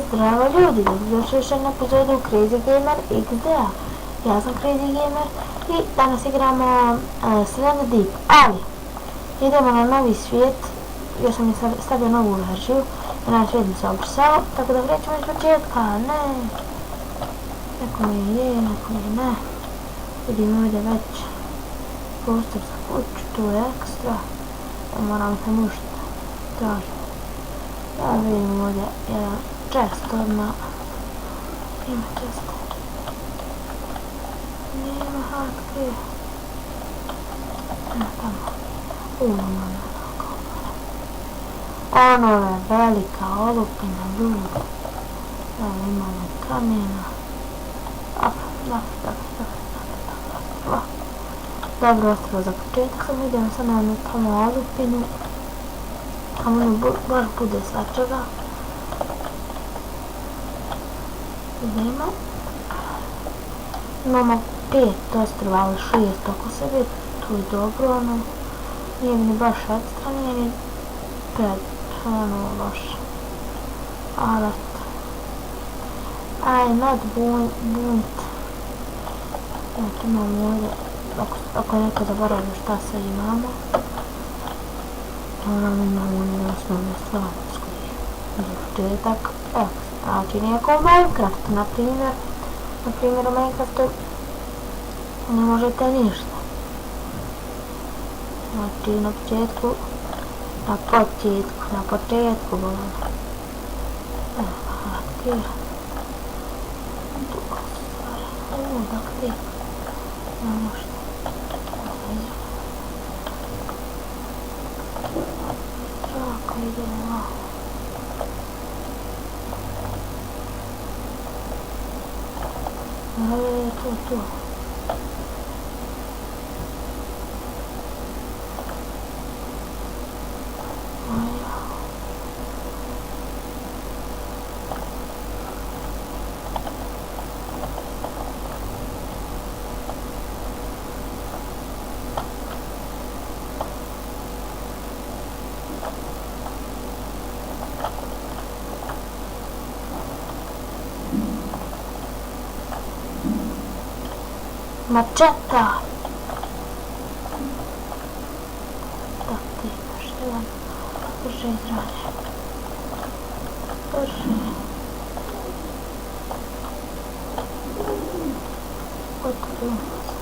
Zdravo ljudi, dobrodošli još jednu epizodu Crazy Gamer XD-a. Ja sam Crazy Gamer i danas igramo Slender Deep, ali idemo na novi svijet, još sam stavio novu verziju, i naš svijet mi se obrisao, tako da krećemo iz početka, ne. Neko mi je, neko mi ne. Vidimo ovdje već prostor za kuću, tu je ekstra, moram se mušiti, tražiti. Ja vidim ovdje jedan chest odmah. Ima chest. Nema hatke. Ima tamo. Ima ono je velika olupina ljudi. Evo imamo kamena. Dobro ostrvo za početak sam vidio sad na onu tamo olupinu. Tamo ono baš bude svačega. Idemo. Imamo 5 ostrva, ali 6 oko sebe. To je dobro, ono. Nije mi baš ekstra, nije mi ono loše. Ali aj, not bunt. Znači imamo ovdje, ako neko zaboravio šta sve imamo. Naravno imamo one osnovne stvari s kojih za početak ekstra. Znači nije kao u Minecraftu, na primjer u Minecraftu ne možete ništa. Znači na početku bolam. Evo, hatkir. Tu stvari, dakle, ne možete. Tako idemo. Tu. Mačeta! Da, ti imaš jedan. Brže izradi. Brže. Otvorimo se.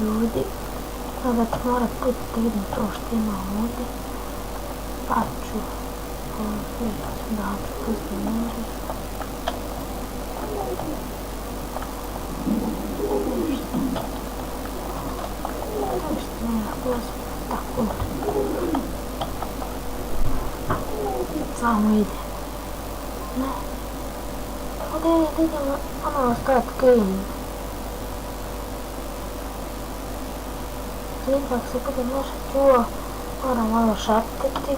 Ljudi, sada ću morat putiti da vidim to što ima ovdje, pa ću vidjeti da ću pustiti mrežu. Ništa nema gospod, tako. Samo ide. Ne. Ovdje idemo ono start game. Ipak se bude možda čuo, moram malo šaptiti.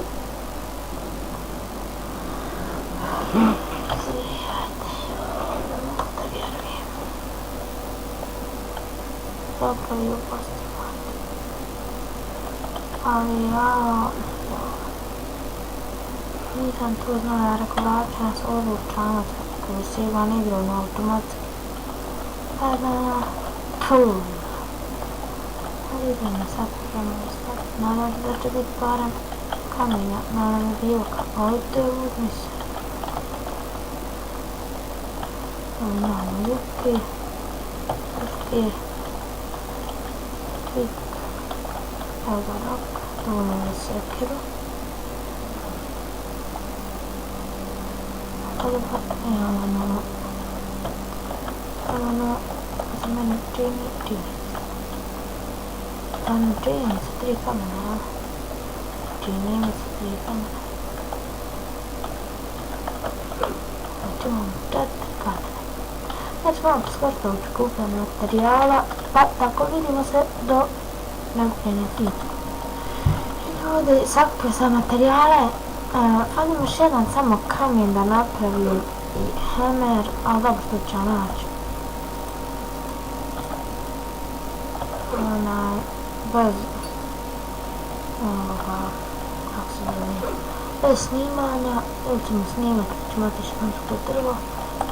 Da vjerujem. Dobro i upostimo. Ali ja nisam tu znala, ja rekao vraću nas ovu čanac koji se Ivan igrao na automatski. Pa da, idemo sad staviti, nadam se da će biti barem kamenja, nadam je bilo ovdje uzmi se. Imamo ljuke, puške, tvik, evo ga rok, dovoljno za sekiru. Tako da pa, evo ono, za mene čini. Ono čini se 3 kamena, čini mi se tripanje. Znači imamo 4 karte. Znači malo poskočiti u prikupljanju materijala, pa tako vidimo se do nakupljenja tih. I ovdje sakupio sam materijale, falim još jedan samo kamen da napravim i hammer, ali dobro to ću naći. Bez ovoga, kako se zove, bez snimanja, ili ćemo snimati, ćemo otići na to drvo,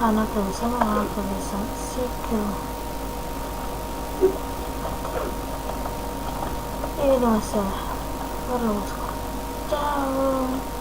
a napravio sam ovo, napravio sam sikiru. I vidimo se vrlo uskoro. Ćao!